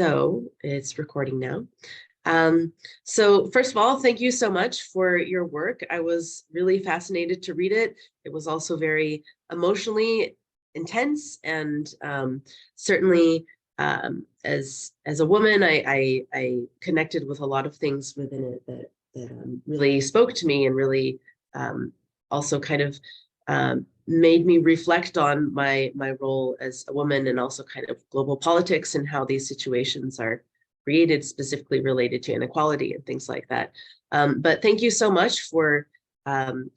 So it's recording now. So first of all, thank you so much for your work. I was really fascinated to read it. It was also very emotionally intense, and certainly as a woman, I connected with a lot of things within it that really spoke to me, and really also kind of made me reflect on my role as a woman, and also kind of global politics and how these situations are created, specifically related to inequality and things like that. But thank you so much for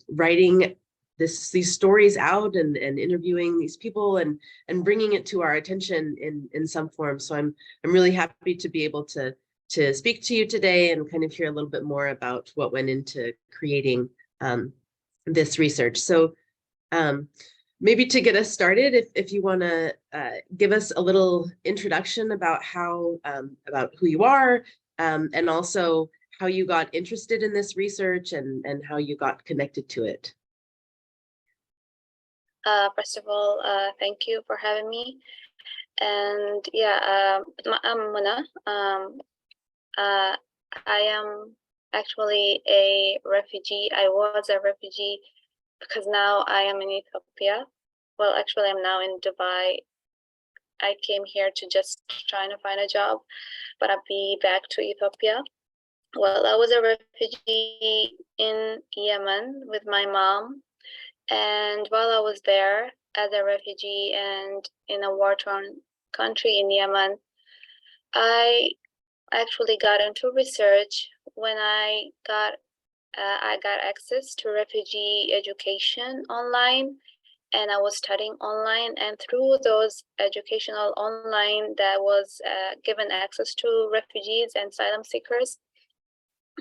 writing these stories out, and interviewing these people, and bringing it to our attention in some form. So I'm really happy to be able to speak to you today, and kind of hear a little bit more about what went into creating this research. So maybe to get us started, if you want to give us a little introduction about how about who you are, and also how you got interested in this research, and how you got connected to it. First of all, thank you for having me. And yeah, I'm Muna. I am actually a refugee. I was a refugee because now I am in Ethiopia. Well, actually, I'm now in Dubai. I came here to just trying to find a job, but I'll be back to Ethiopia. Well, I was a refugee in Yemen with my mom. And while I was there as a refugee and in a war-torn country in Yemen, I actually got into research when I got access to refugee education online, and I was studying online. And through those educational online that was given access to refugees and asylum seekers,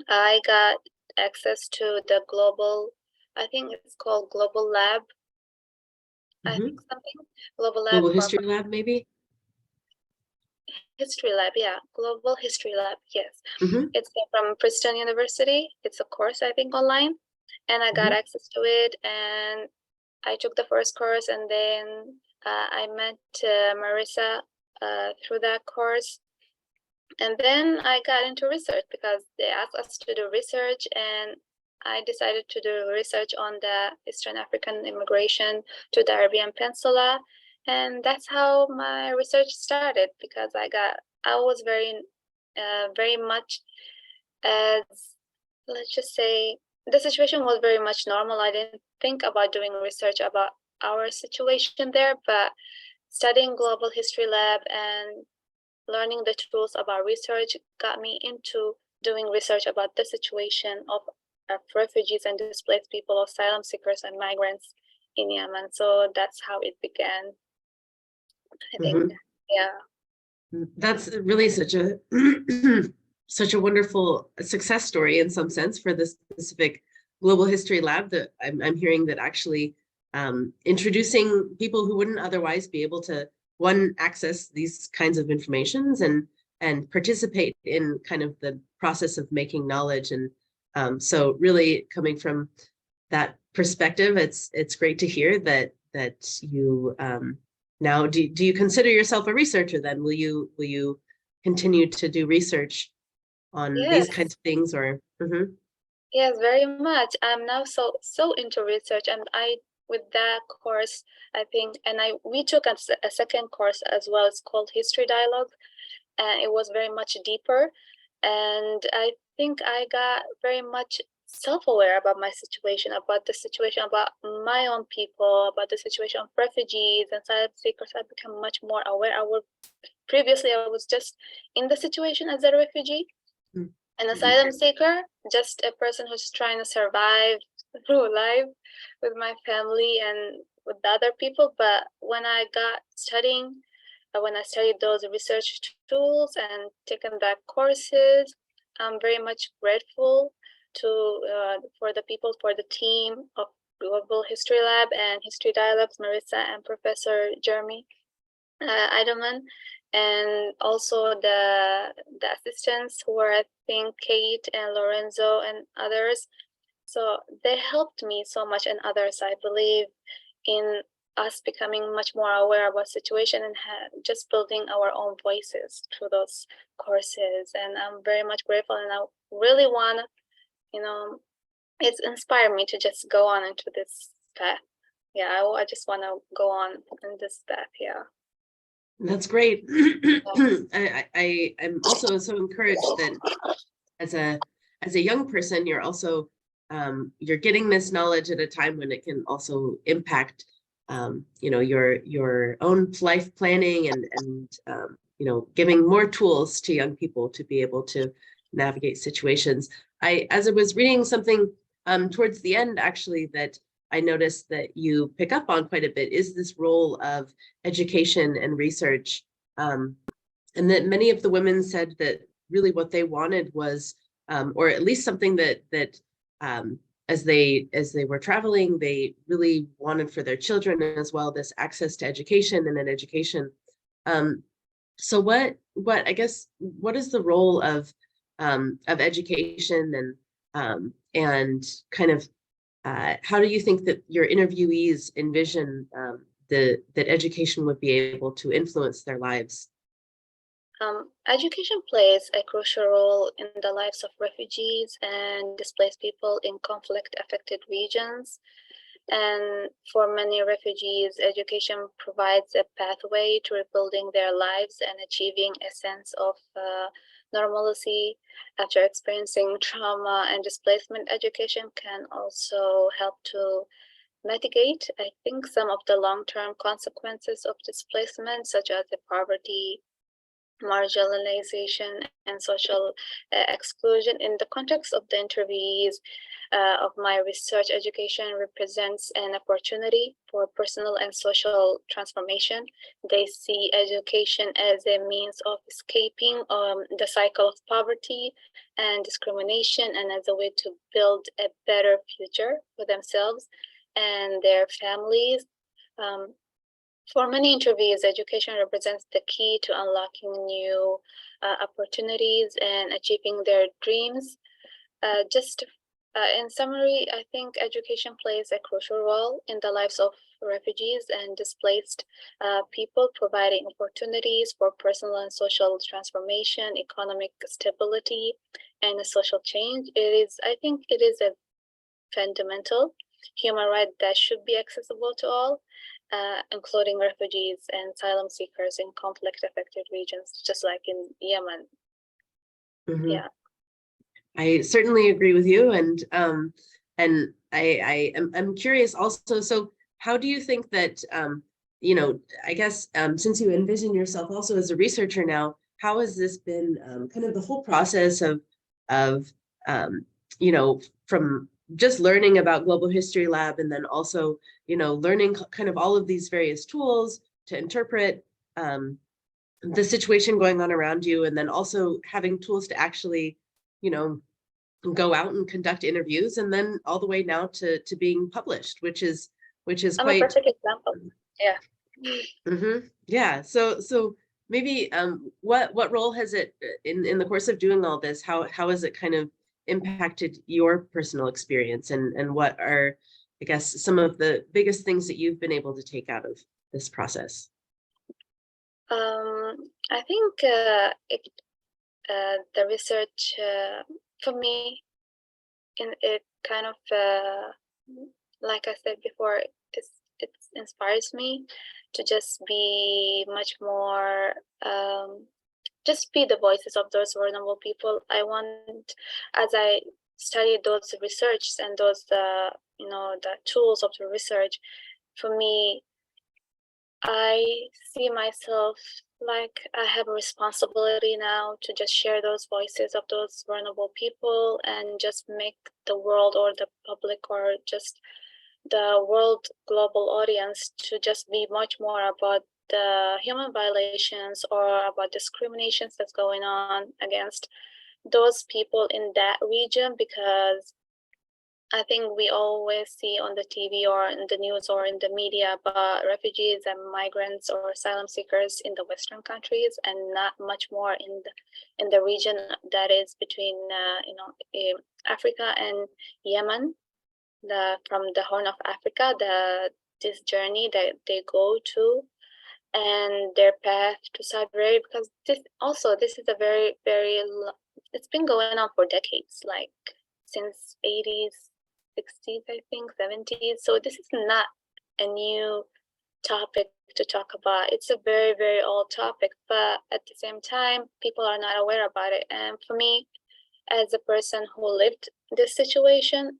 I got access to the global, I think it's called Global Lab. I think something. Global History Lab, maybe? History Lab, yeah. Global History Lab, yes. It's from Princeton University. It's a course, I think, online. And I got access to it, and I took the first course, and then I met Marissa through that course. And then I got into research because they asked us to do research, and I decided to do research on the Eastern African immigration to the Arabian Peninsula. And that's how my research started, because I was very much, as, let's just say, the situation was very much normal. I didn't think about doing research about our situation there, but studying Global History Lab and learning the tools about research got me into doing research about the situation of refugees and displaced people, asylum seekers and migrants in Yemen. So that's how it began, I think. Yeah. That's really such a such a wonderful success story in some sense for this specific Global History Lab, that I'm hearing that actually introducing people who wouldn't otherwise be able to, one, access these kinds of informations, and participate in kind of the process of making knowledge. And so really coming from that perspective, it's great to hear that you now, do you consider yourself a researcher then? Will you continue to do research on these kinds of things, or? Yes, very much. I'm now so into research, and with that course, I think, and we took a second course as well. It's called History Dialogue, and it was very much deeper. And I think I got very much self-aware about my situation, about the situation, about my own people, about the situation of refugees and asylum seekers. I become much more aware. Previously, I was just in the situation as a refugee, an asylum seeker, just a person who's trying to survive through life with my family and with the other people. But when I studied those research tools and taken back courses, I'm very much grateful for the team of Global History Lab and History Dialogues, Marissa and Professor Jeremy Eidelman, and also the assistants who are, I think, Kate and Lorenzo and others. So they helped me so much, and others, I believe, in us becoming much more aware about situation and just building our own voices through those courses. And I'm very much grateful, and I really want to, you know, it's inspired me to just go on into this path. Yeah, I just want to go on in this path. Yeah. That's great. I am also so encouraged that as a young person, you're also you're getting this knowledge at a time when it can also impact you know, your own life planning and you know, giving more tools to young people to be able to navigate situations. As I was reading something towards the end, actually, that I noticed that you pick up on quite a bit is this role of education and research, and that many of the women said that really what they wanted was, or at least something that as they were traveling, they really wanted for their children as well, this access to education and an education. So what I guess, what is the role of education and kind of how do you think that your interviewees envision that education would be able to influence their lives? Education plays a crucial role in the lives of refugees and displaced people in conflict-affected regions. And for many refugees, education provides a pathway to rebuilding their lives and achieving a sense of normalcy after experiencing trauma and displacement. Education can also help to mitigate, I think, some of the long-term consequences of displacement, such as the poverty, marginalization, and social exclusion. In the context of the interviewees of my research, education represents an opportunity for personal and social transformation. They see education as a means of escaping the cycle of poverty and discrimination, and as a way to build a better future for themselves and their families. For many interviewees, education represents the key to unlocking new opportunities and achieving their dreams. In summary, I think education plays a crucial role in the lives of refugees and displaced people, providing opportunities for personal and social transformation, economic stability, and social change. I think it is a fundamental human right that should be accessible to all, including refugees and asylum seekers in conflict-affected regions, just like in Yemen. Mm-hmm. Yeah. I certainly agree with you, and I'm curious also. So, how do you think that you know? I guess since you envision yourself also as a researcher now, how has this been kind of the whole process of you know, from just learning about Global History Lab and then also, you know, learning kind of all of these various tools to interpret the situation going on around you, and then also having tools to actually, you know, go out and conduct interviews, and then all the way now to being published, which is I'm quite a perfect example. Yeah. Mm-hmm. Yeah. So maybe what role has it in the course of doing all this? How has it kind of impacted your personal experience, and what are, I guess, some of the biggest things that you've been able to take out of this process? I think the research for me, it kind of like I said before, it inspires me to just be much more just be the voices of those vulnerable people. I want, as I studied those research and those you know, the tools of the research, for me, I see myself like I have a responsibility now to just share those voices of those vulnerable people and just make the world, or the public, or just the world global audience, to just be much more about the human violations or about discriminations that's going on against those people in that region. Because I think we always see on the TV or in the news or in the media about refugees and migrants or asylum seekers in the Western countries, and not much more in the region that is between you know, Africa and Yemen, from the Horn of Africa. The this journey that they go to and their path to cyber, because this is a very, it's been going on for decades, like since 80s, 60s, I think, 70s. So this is not a new topic to talk about. It's a very, very old topic, but at the same time, people are not aware about it. And for me, as a person who lived this situation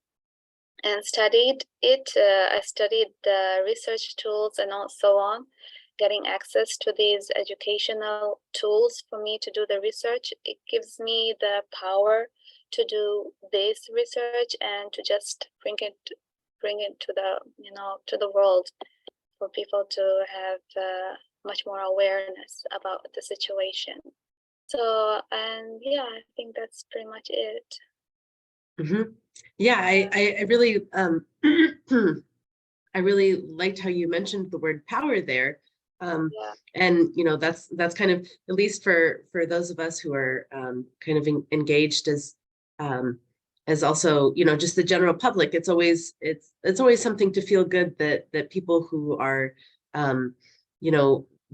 and studied it, I studied the research tools and so on, getting access to these educational tools for me to do the research. It gives me the power to do this research and to just bring it to the, to the world, for people to have much more awareness about the situation. So, and yeah, I think that's pretty much it. Mm-hmm. Yeah, I really I really liked how you mentioned the word power there. Yeah. And that's kind of, at least for those of us who are kind of engaged as also, just the general public, it's always something to feel good that people who are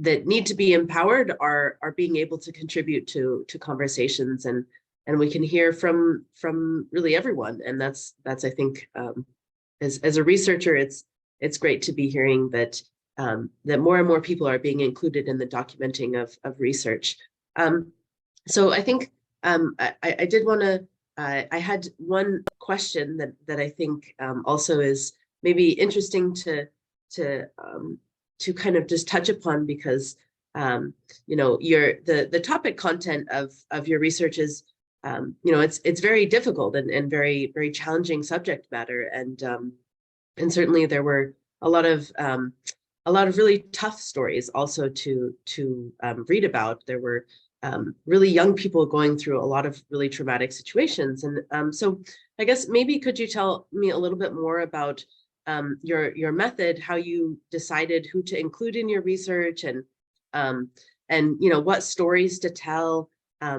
that need to be empowered are being able to contribute to conversations, and we can hear from really everyone. And that's I think, as a researcher, it's great to be hearing that that more and more people are being included in the documenting of research. So I think I did want to, I had one question that I think also is maybe interesting to kind of just touch upon, because the topic content of your research is it's very difficult and very, very challenging subject matter, and certainly there were a lot of really tough stories also to read about. There were really young people going through a lot of really traumatic situations, and so I guess maybe could you tell me a little bit more about your method, how you decided who to include in your research, and what stories to tell,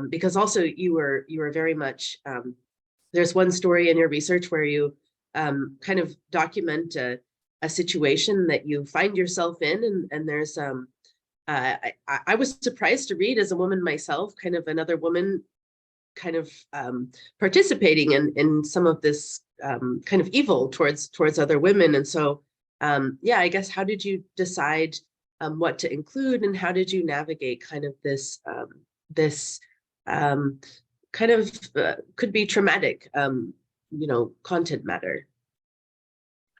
because also you were very much, there's one story in your research where you kind of document a situation that you find yourself in, and there's I was surprised to read, as a woman myself, kind of another woman kind of participating in some of this kind of evil towards other women. And so yeah, I guess, how did you decide what to include, and how did you navigate kind of this kind of could be traumatic content matter?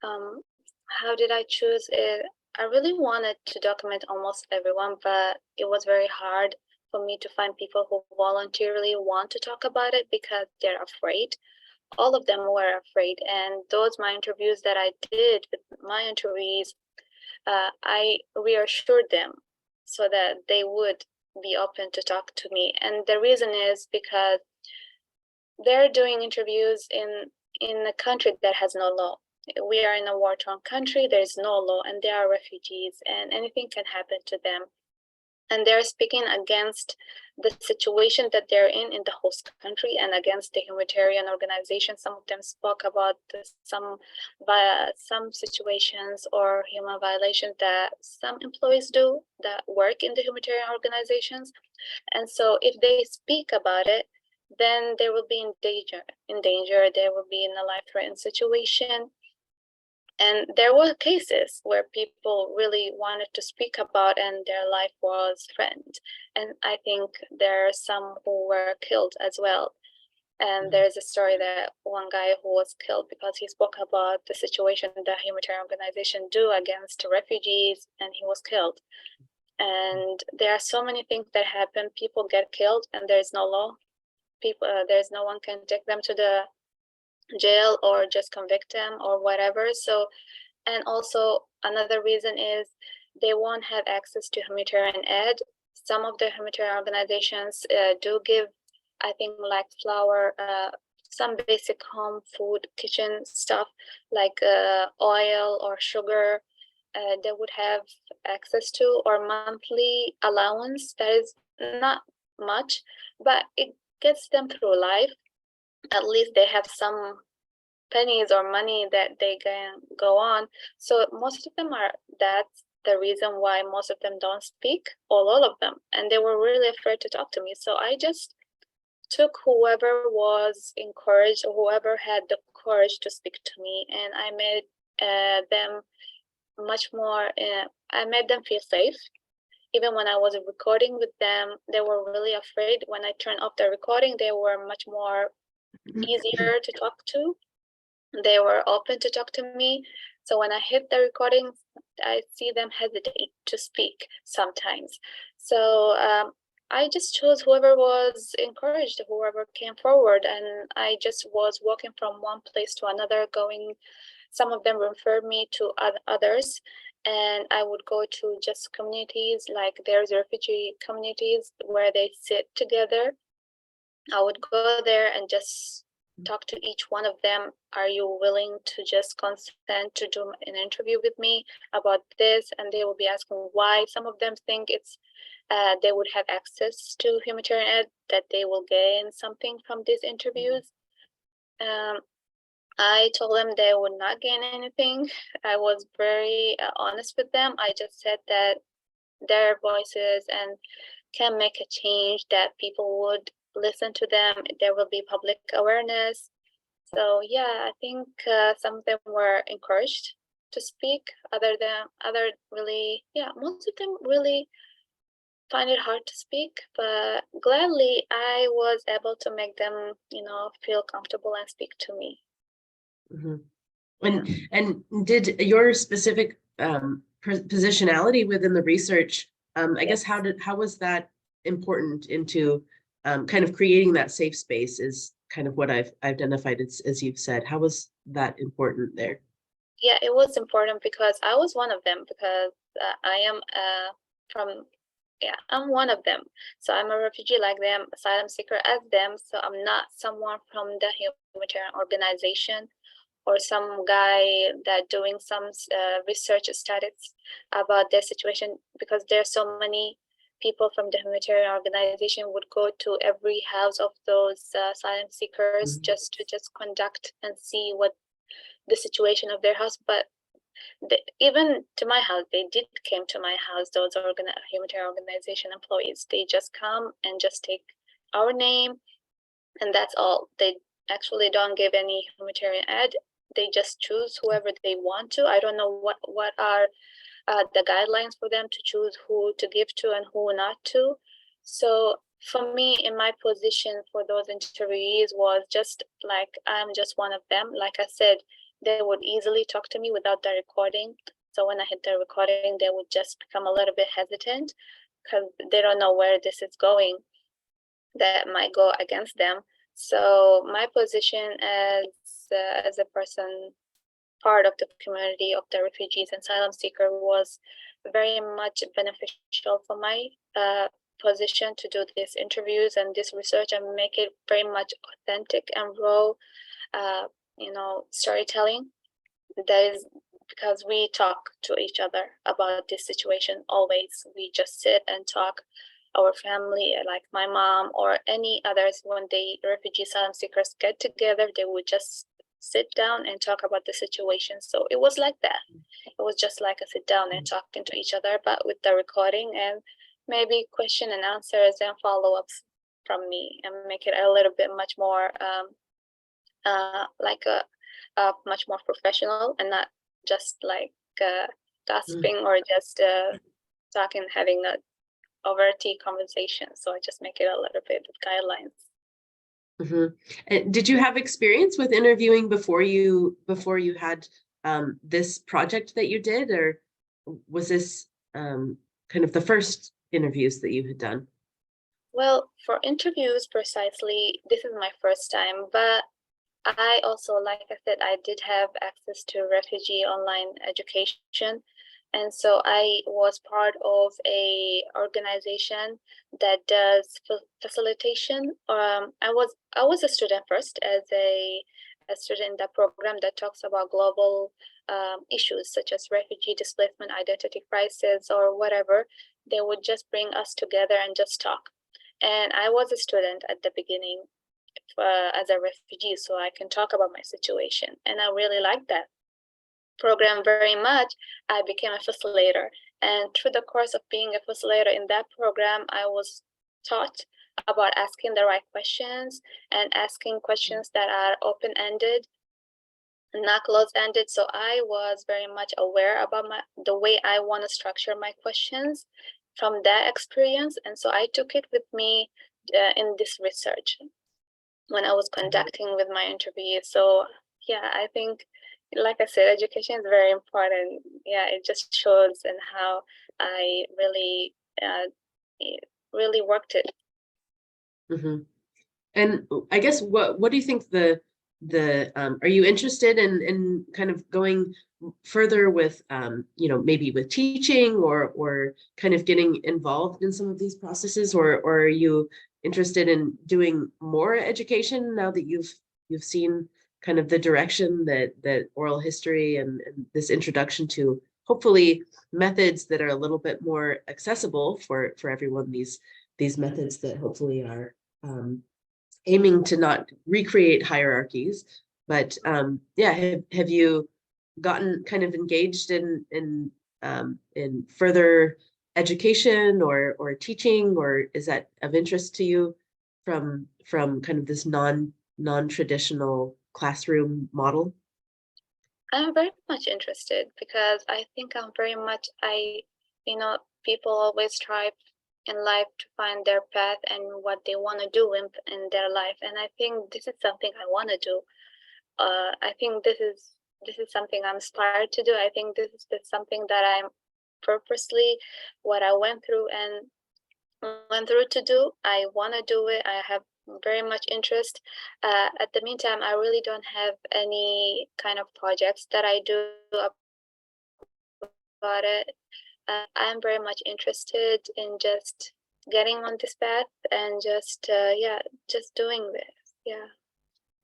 How did I choose it? I really wanted to document almost everyone, but it was very hard for me to find people who voluntarily want to talk about it because they're afraid. All of them were afraid, and my interviews that I did with my interviewees, I reassured them so that they would be open to talk to me. And the reason is because they're doing interviews in a country that has no law. We are in a war-torn country, there's no law, and they are refugees, and anything can happen to them. And they're speaking against the situation that they're in the host country, and against the humanitarian organizations. Some of them spoke about some situations or human violations that some employees do that work in the humanitarian organizations. And so if they speak about it, then they will be in danger. They will be in a life-threatening situation. And there were cases where people really wanted to speak about, and their life was threatened. And I think there are some who were killed as well. And there's a story that one guy who was killed because he spoke about the situation that humanitarian organizations do against refugees, and he was killed. And there are so many things that happen. People get killed, and there's no law. There's no one can take them to the jail or just convict them or whatever. So, and also another reason is they won't have access to humanitarian aid. Some of the humanitarian organizations do give, I think, like flour, some basic home food, kitchen stuff like oil or sugar. They would have access to, or monthly allowance that is not much, but it gets them through life. At least they have some pennies or money that they can go on. So most of them are, that's the reason why most of them don't speak, or all of them. And they were really afraid to talk to me. So I just took whoever was encouraged or whoever had the courage to speak to me, and I made them much more, I made them feel safe. Even when I was recording with them, they were really afraid. When I turned off the recording, they were much more easier to talk to. They were open to talk to me. So when I hit the recording, I see them hesitate to speak sometimes. So I just chose whoever was encouraged, whoever came forward, and I just was walking from one place to another, going. Some of them referred me to others, and I would go to just communities, like there's refugee communities where they sit together. I would go there and just talk to each one of them. Are you willing to just consent to do an interview with me about this? And they will be asking why. Some of them think it's they would have access to humanitarian aid, that they will gain something from these interviews. I told them they would not gain anything. I was very honest with them. I just said that their voices and can make a change, that people would listen to them. There will be public awareness. So yeah, I think some of them were encouraged to speak. Other really, yeah, most of them really find it hard to speak, but gladly I was able to make them, feel comfortable and speak to me. Mhm. Yeah. And did your specific positionality within the research, I guess, how was that important into kind of creating that safe space is kind of what I've identified as you've said. How was that important there? Yeah, it was important because I was one of them, because I am I'm one of them. So I'm a refugee like them, asylum seeker as them. So I'm not someone from the humanitarian organization or some guy that doing some research studies about their situation, because there's so many people from the humanitarian organization would go to every house of those asylum seekers just to conduct and see what the situation of their house. But even to my house, they did came to my house, those humanitarian organization employees. They just come and just take our name, and that's all. They actually don't give any humanitarian aid. They just choose whoever they want to. I don't know what are the guidelines for them to choose who to give to and who not to. So for me, in my position for those interviewees was just like, I'm just one of them. Like I said, they would easily talk to me without the recording. So when I hit the recording, they would just become a little bit hesitant because they don't know where this is going that might go against them. So my position as a person, part of the community of the refugees and asylum seeker, was very much beneficial for my position to do these interviews and this research and make it very much authentic and raw, storytelling. That is because we talk to each other about this situation always. We just sit and talk. Our family, like my mom or any others, when the refugee asylum seekers get together, they would just sit down and talk about the situation. So it was like that. It was just like a sit down and talking to each other, but with the recording and maybe question and answers and follow-ups from me, and make it a little bit much more like a much more professional, and not just like gossiping or just talking, having a over tea conversation. So I just make it a little bit with guidelines. And did you have experience with interviewing before you had this project that you did, or was this kind of the first interviews that you had done? Well, for interviews precisely, this is my first time, but I also, like I said, I did have access to refugee online education. And so I was part of a organization that does facilitation. I was a student first, as a student in the program that talks about global issues such as refugee displacement, identity crisis, or whatever. They would just bring us together and just talk. And I was a student at the beginning as a refugee, so I can talk about my situation. And I really like that program very much. I became a facilitator, and through the course of being a facilitator in that program, I was taught about asking the right questions and asking questions that are open-ended, not closed-ended. So I was very much aware about the way I want to structure my questions from that experience, and so I took it with me in this research when I was conducting with my interviews. So yeah, I think, like I said, education is very important. Yeah, it just shows and how I really, really worked it. Mm-hmm. And I guess what do you think are you interested in kind of going further with maybe with teaching or kind of getting involved in some of these processes, or are you interested in doing more education now that you've seen kind of the direction that oral history and this introduction to hopefully methods that are a little bit more accessible for everyone, these methods that hopefully are aiming to not recreate hierarchies, but yeah, have you gotten kind of engaged in further education or teaching, or is that of interest to you from kind of this non-traditional classroom model? I'm very much interested because I think I'm very much, people always strive in life to find their path and what they want to do in their life. And I think this is something I want to do. I think this is something I'm inspired to do. I think this is something that I'm purposely, what I went through to do. I want to do it. I have very much interest. At the meantime, I really don't have any kind of projects that I do about it. I'm very much interested in just getting on this path and just doing this. Yeah.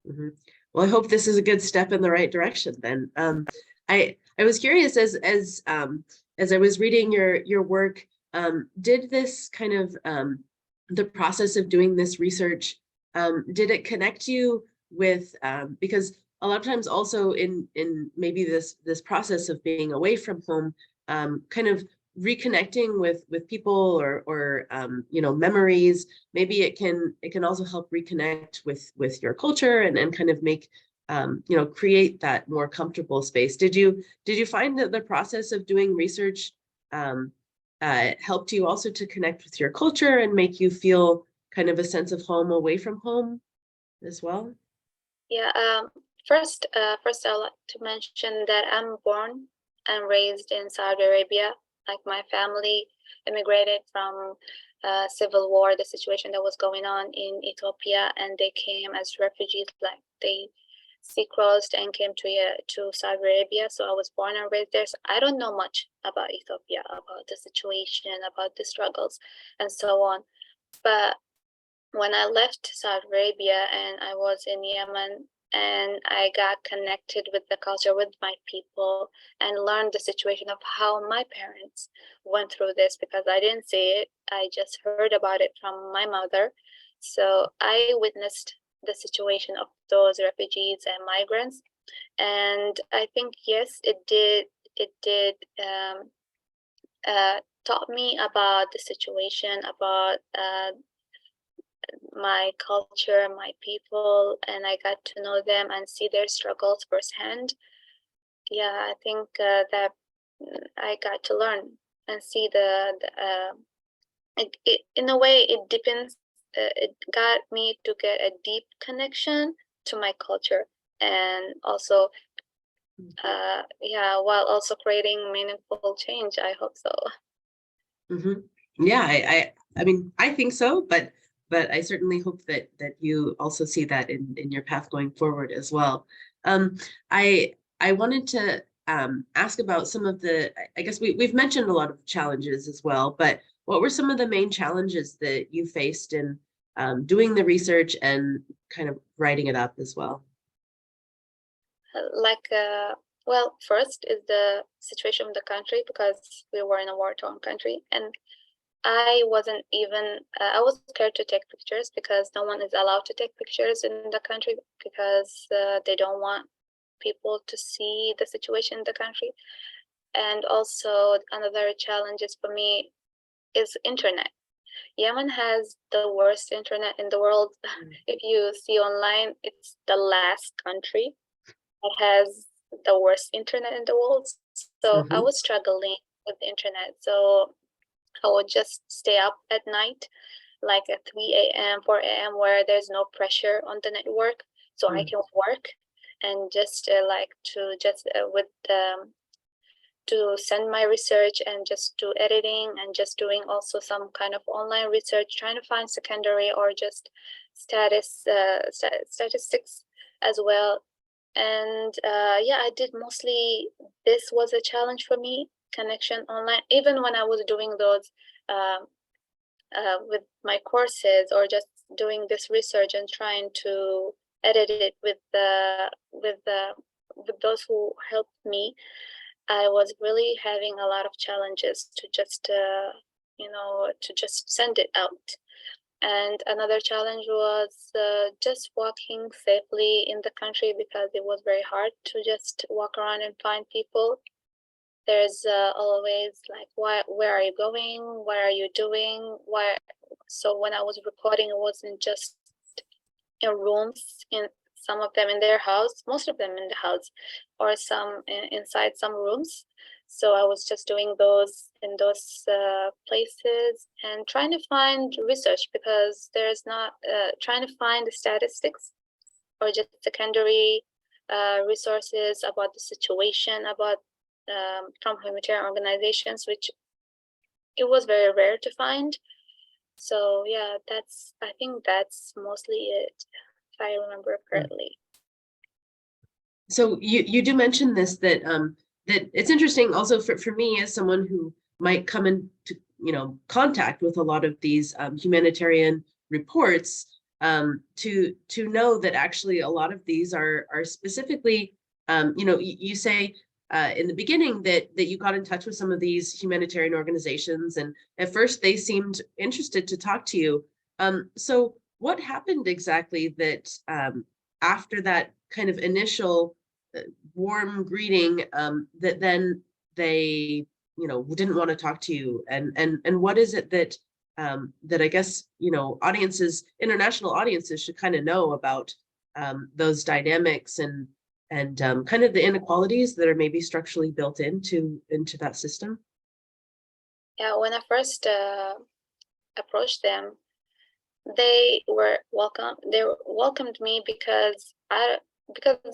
Mm-hmm. Well, I hope this is a good step in the right direction then. I was curious as I was reading your work, did this kind of the process of doing this research, did it connect you with because a lot of times also in maybe this process of being away from home, kind of reconnecting with people or memories, maybe it can also help reconnect with your culture and kind of make create that more comfortable space. Did you find that the process of doing research helped you also to connect with your culture and make you feel kind of a sense of home away from home as well? Yeah. First, I'd like to mention that I'm born and raised in Saudi Arabia. Like, my family immigrated from civil war, the situation that was going on in Ethiopia, and they came as refugees. Like, they sea crossed and came to Saudi Arabia. So I was born and raised there. So I don't know much about Ethiopia, about the situation, about the struggles, and so on. But when I left Saudi Arabia and I was in Yemen, and I got connected with the culture, with my people, and learned the situation of how my parents went through this, because I didn't see it. I just heard about it from my mother. So I witnessed the situation of those refugees and migrants. And I think, yes, it did taught me about the situation, about my culture, my people, and I got to know them and see their struggles firsthand. Yeah, I think that I got to learn and see in a way, it depends. It got me to get a deep connection to my culture, and also, while also creating meaningful change. I hope so. Mm-hmm. Yeah, I mean, I think so, but I certainly hope that you also see that in your path going forward as well. I wanted to ask about some of the, I guess we've mentioned a lot of challenges as well, but what were some of the main challenges that you faced in doing the research and kind of writing it up as well? Well, first is the situation of the country, because we were in a war-torn country, and I wasn't even, I was scared to take pictures because no one is allowed to take pictures in the country because they don't want people to see the situation in the country. And also another challenge is for me is internet. Yemen has the worst internet in the world. If you see online, it's the last country that has the worst internet in the world. So I was struggling with the internet. So I would just stay up at night, like at 3 a.m., 4 a.m., where there's no pressure on the network. So I can work and just with to send my research and just do editing and just doing also some kind of online research, trying to find secondary or just statistics as well. And yeah, I did mostly, this was a challenge for me, connection online, even when I was doing those with my courses or just doing this research and trying to edit it with those who helped me. I was really having a lot of challenges to just to just send it out. And another challenge was just walking safely in the country because it was very hard to just walk around and find people. There's always like, where are you going? What are you doing? Why? So when I was recording, it wasn't just in rooms, in some of them in their house, most of them in the house, or some inside some rooms. So I was just doing those in those places and trying to find research because there's not trying to find the statistics or just secondary resources about the situation about from humanitarian organizations, which it was very rare to find. So yeah, I think that's mostly it, if I remember correctly. So you do mention this, that that it's interesting also for me as someone who might come into contact with a lot of these humanitarian reports, to know that actually a lot of these are specifically you say in the beginning that you got in touch with some of these humanitarian organizations, and at first they seemed interested to talk to you. So what happened exactly that after that kind of initial warm greeting, that then they didn't want to talk to you, and what is it that that I guess international audiences should kind of know about those dynamics and kind of the inequalities that are maybe structurally built into that system? Yeah, when I first approached them, they welcomed me because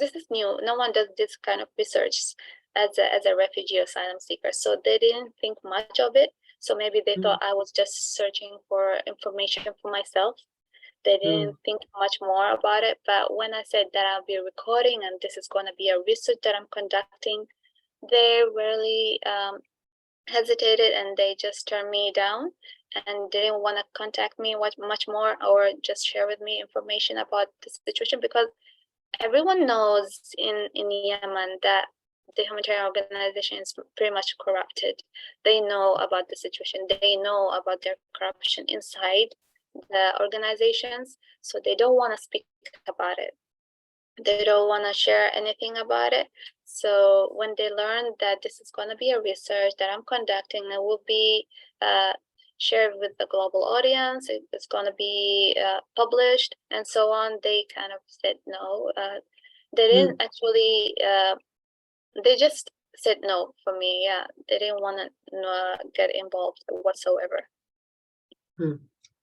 this is new. No one does this kind of research as a refugee asylum seeker, so they didn't think much of it. So maybe they thought I was just searching for information for myself. They didn't think much more about it. But when I said that I'll be recording and this is going to be a research that I'm conducting, they really hesitated and they just turned me down and didn't want to contact me much more or just share with me information about the situation, because everyone knows in Yemen that the humanitarian organization is pretty much corrupted. They know about the situation. They know about their corruption inside the organizations, so they don't want to speak about it. They don't want to share anything about it. So when they learn that this is going to be a research that I'm conducting and will be shared with the global audience, it's going to be published and so on, they kind of said no. They didn't actually, they just said no for me. Yeah, they didn't want to get involved whatsoever.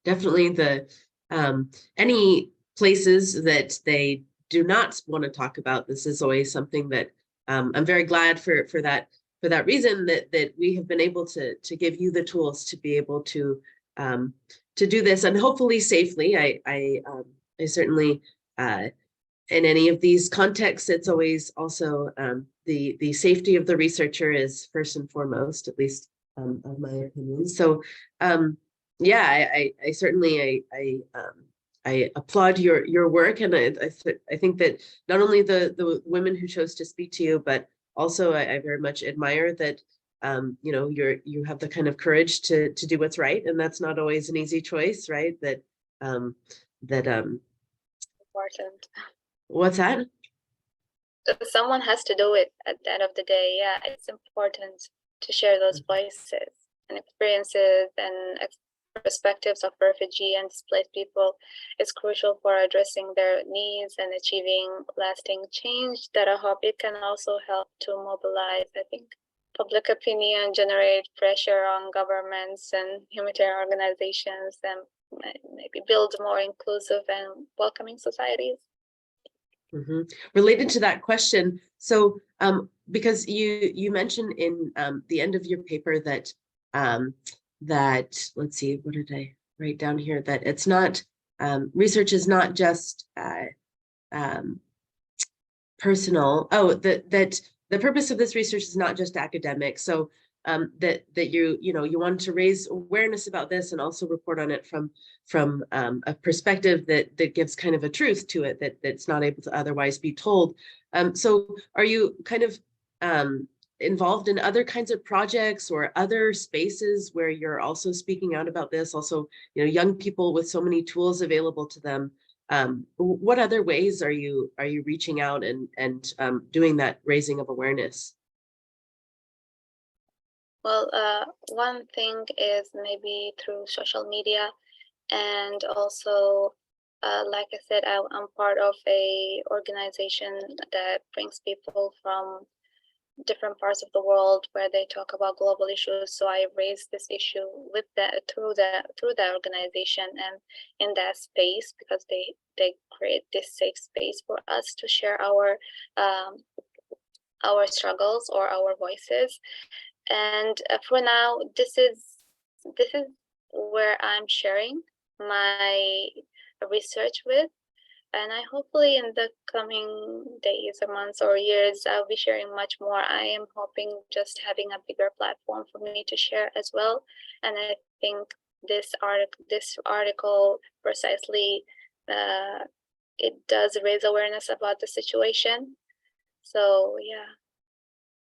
Definitely any places that they do not want to talk about this is always something that I'm very glad for that reason that we have been able to give you the tools to be able to do this, and hopefully safely. I certainly in any of these contexts, it's always also the safety of the researcher is first and foremost, at least of my opinion. So yeah, I certainly I applaud your work, and I think that not only the women who chose to speak to you, but also I very much admire that you have the kind of courage to do what's right, and that's not always an easy choice, right? Um, Important. what's that? Someone has to do it at the end of the day. Yeah, it's important to share those voices and experiences and perspectives of refugee and displaced people. It's crucial for addressing their needs and achieving lasting change that I hope it can also help to mobilize, I think, public opinion, generate pressure on governments and humanitarian organizations, and maybe build more inclusive and welcoming societies. Mm-hmm. Related to that question, so because you mentioned in the end of your paper that that, let's see, what did I write down here, that it's not research is not just personal. Oh, that the purpose of this research is not just academic. So that you want to raise awareness about this and also report on it from a perspective that gives kind of a truth to it that's not able to otherwise be told. So are you kind of involved in other kinds of projects or other spaces where you're also speaking out about this? Also, young people with so many tools available to them. What other ways are you reaching out and doing that raising of awareness? Well, one thing is maybe through social media, and also, like I said, I'm part of a organization that brings people from different parts of the world where they talk about global issues. So I raised this issue with that through the organization and in that space, because they create this safe space for us to share our struggles or our voices. And for now, this is where I'm sharing my research with. And I hopefully in the coming days or months or years, I'll be sharing much more. I am hoping just having a bigger platform for me to share as well. And I think this article precisely, it does raise awareness about the situation. So yeah.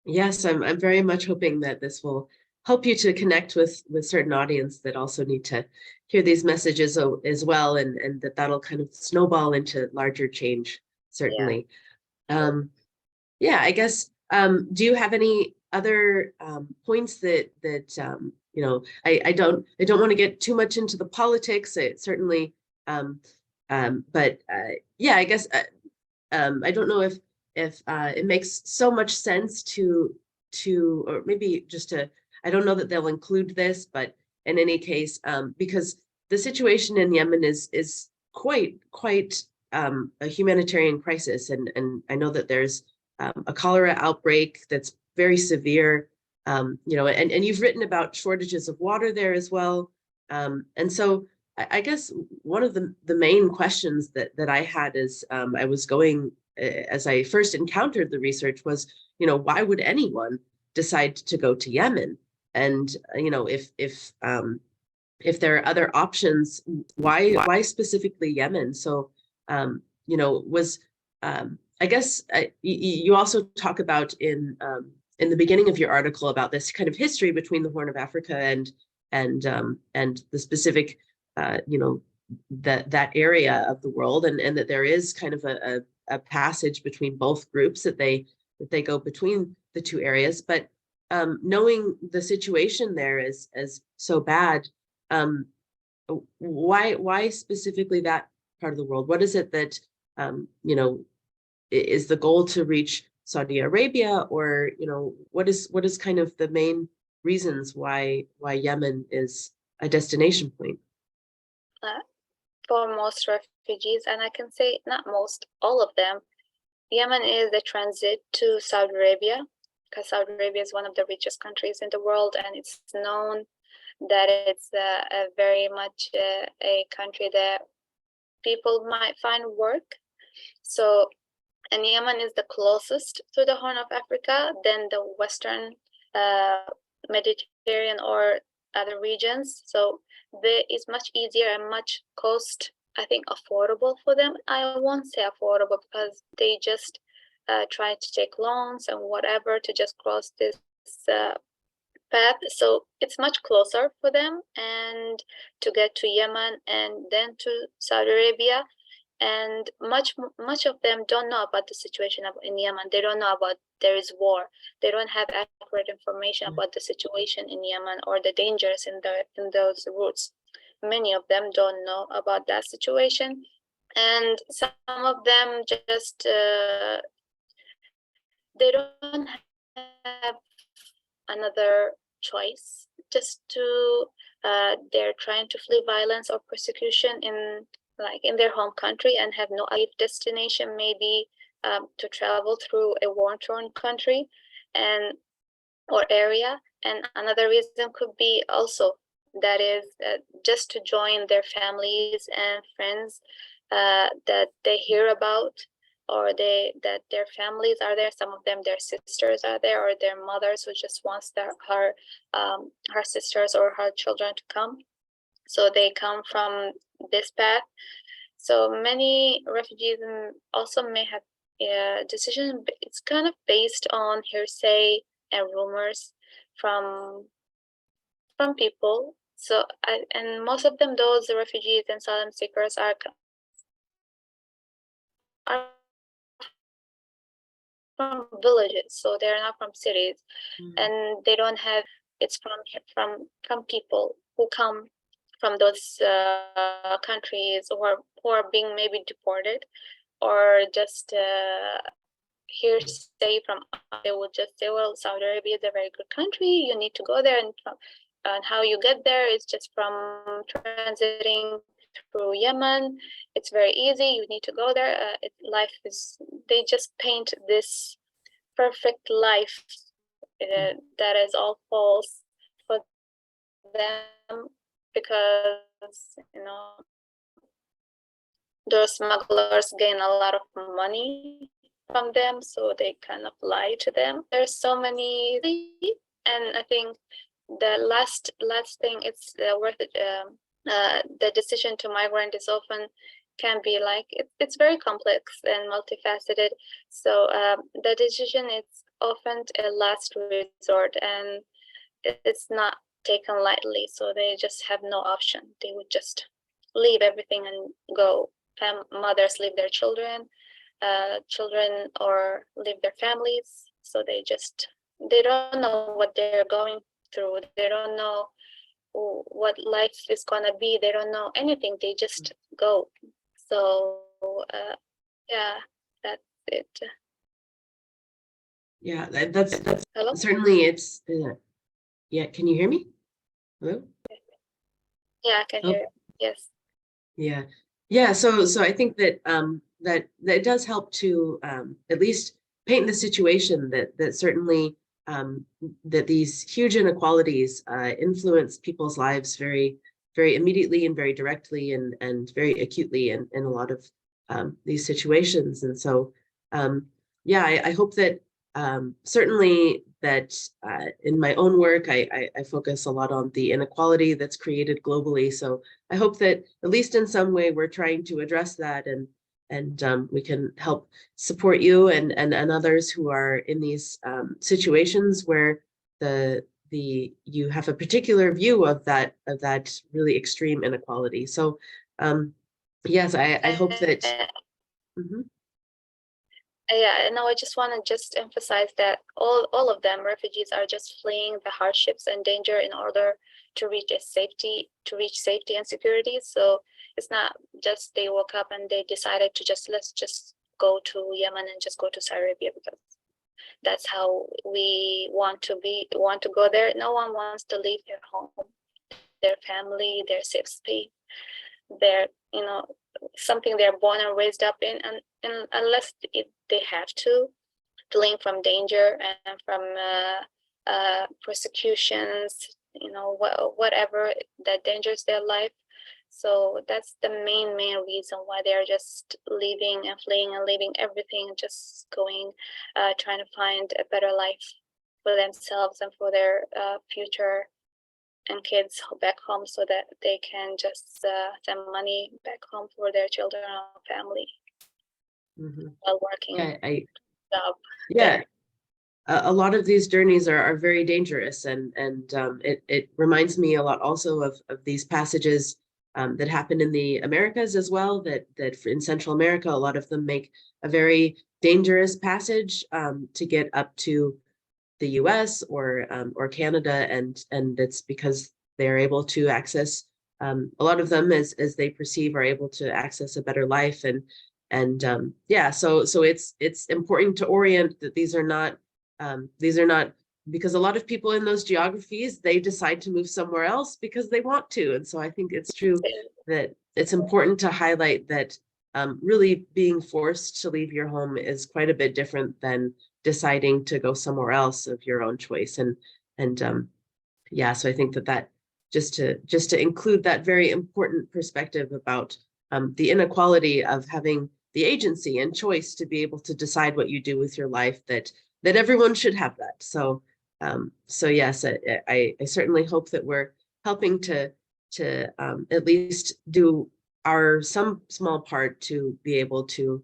Yes, I'm very much hoping that this will help you to connect with certain audience that also need to hear these messages as well, and that'll kind of snowball into larger change, certainly. Yeah, I guess, do you have any other points that I don't want to get too much into the politics, certainly, but yeah, I guess I don't know if it makes so much sense to or maybe just to, I don't know that they'll include this, but in any case, because the situation in Yemen is quite a humanitarian crisis, and I know that there's a cholera outbreak that's very severe, and you've written about shortages of water there as well, and so I guess one of the main questions that I had is I was going as I first encountered the research was, why would anyone decide to go to Yemen? And if there are other options, why specifically Yemen? So was I guess you also talk about in the beginning of your article about this kind of history between the Horn of Africa and the specific that area of the world, and that there is kind of a passage between both groups, that they go between the two areas. But knowing the situation there is as so bad, why specifically that part of the world? What is it that is the goal to reach Saudi Arabia, or what is kind of the main reasons why Yemen is a destination point? For most refugees, and I can say not most, all of them, Yemen is the transit to Saudi Arabia, because Saudi Arabia is one of the richest countries in the world, and it's known that it's a very much a country that people might find work. So, and Yemen is the closest to the Horn of Africa than the Western Mediterranean or other regions. So there is much easier and much cost, I think, affordable for them. I won't say affordable, because they just try to take loans and whatever to just cross this path, so it's much closer for them and to get to Yemen and then to Saudi Arabia. And much of them don't know about the situation in Yemen. They don't know about there is war. They don't have accurate information about the situation in Yemen or the dangers in those routes. Many of them don't know about that situation, and some of them just they don't have another choice. Just to they're trying to flee violence or persecution in their home country and have no safe destination, maybe to travel through a war-torn country and or area. And another reason could be also that is just to join their families and friends that they hear about, or that their families are there. Some of them, their sisters are there, or their mothers who just wants her sisters or her children to come. So they come from this path. So many refugees also may have a decision. It's kind of based on hearsay and rumors from people. So and most of them, those refugees and asylum seekers are from villages, so they're not from cities, and they don't have. It's from people who come from those countries, who are being maybe deported, or just hearsay from. They would just say, well, Saudi Arabia is a very good country, you need to go there, and how you get there is just from transiting through Yemen. It's very easy, you need to go there. Life is, they just paint this perfect life that is all false for them, because those smugglers gain a lot of money from them, so they kind of lie to them. There's so many, and I think the last thing, it's worth it. The decision to migrate is often can be like it's very complex and multifaceted. So the decision is often a last resort, and it's not taken lightly. So they just have no option. They would just leave everything and go. Mothers leave their children, or leave their families. So they don't know what they're going through. They don't know what life is gonna be. They don't know anything. They just go. So yeah, that's it. Yeah, that's Hello? certainly it's yeah, can you hear me? Hello? Yeah, I can hear you. Yes. Yeah, so I think that that does help to at least paint the situation that certainly that these huge inequalities influence people's lives very immediately and very directly and very acutely in a lot of these situations. And so yeah, I hope that certainly that in my own work, I focus a lot on the inequality that's created globally. So I hope that at least in some way we're trying to address that, and we can help support you and others who are in these situations where you have a particular view of that really extreme inequality. So yes, I hope that. Mhm. Yeah, no, I just want to just emphasize that all of them, refugees, are just fleeing the hardships and danger in order to reach safety and security. So it's not just they woke up and they decided to let's just go to Yemen and just go to Saudi Arabia because that's how we want to go there. No one wants to leave their home, their family, their safe space, their something they're born and raised up in, and unless they have to, fleeing from danger and from persecutions, whatever that endangers their life. So that's the main reason why they're just leaving and fleeing and leaving everything, just going, trying to find a better life for themselves and for their future and kids back home, so that they can just send money back home for their children or family while working Yeah, job yeah. there. a lot of these journeys are very dangerous, and it reminds me a lot also of these passages that happen in the Americas as well, that in Central America, a lot of them make a very dangerous passage to get up to the US or Canada, and it's because they're able to access a lot of them, as they perceive, are able to access a better life, and yeah, so it's important to orient that these are not because a lot of people in those geographies, they decide to move somewhere else because they want to. And so I think it's true that it's important to highlight that really being forced to leave your home is quite a bit different than deciding to go somewhere else of your own choice. And yeah, so I think that just to include that very important perspective about the inequality of having the agency and choice to be able to decide what you do with your life, that everyone should have that. So so yes, I certainly hope that we're helping to at least do our some small part to be able to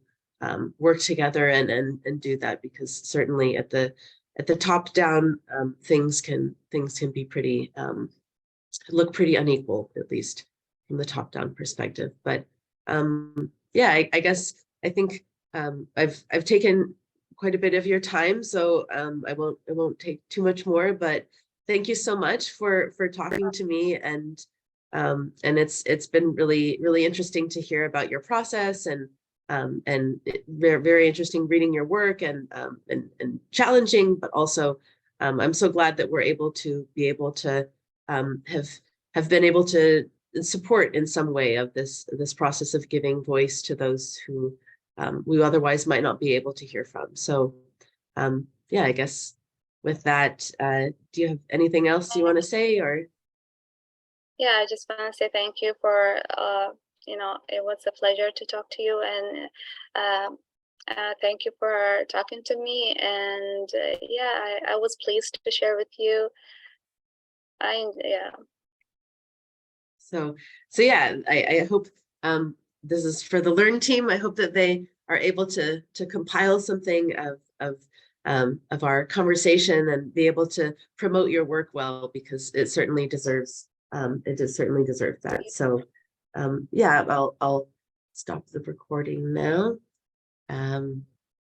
work together and do that, because certainly at the top down, things can be pretty look pretty unequal, at least from the top down perspective. But yeah, I guess I think I've taken quite a bit of your time, so I won't take too much more. But thank you so much for talking to me, and it's been really interesting to hear about your process, and very interesting reading your work, and challenging, but also I'm so glad that we're able to have been able to support in some way of this process of giving voice to those who we otherwise might not be able to hear from. So yeah, I guess with that, do you have anything else you want to say? Or Yeah, I just want to say thank you for it was a pleasure to talk to you, and thank you for talking to me. And yeah, I was pleased to share with you. Yeah. So yeah, I hope this is for the Learn team. I hope that they are able to compile something of our conversation and be able to promote your work well, because it certainly deserves that. So yeah, I'll stop the recording now.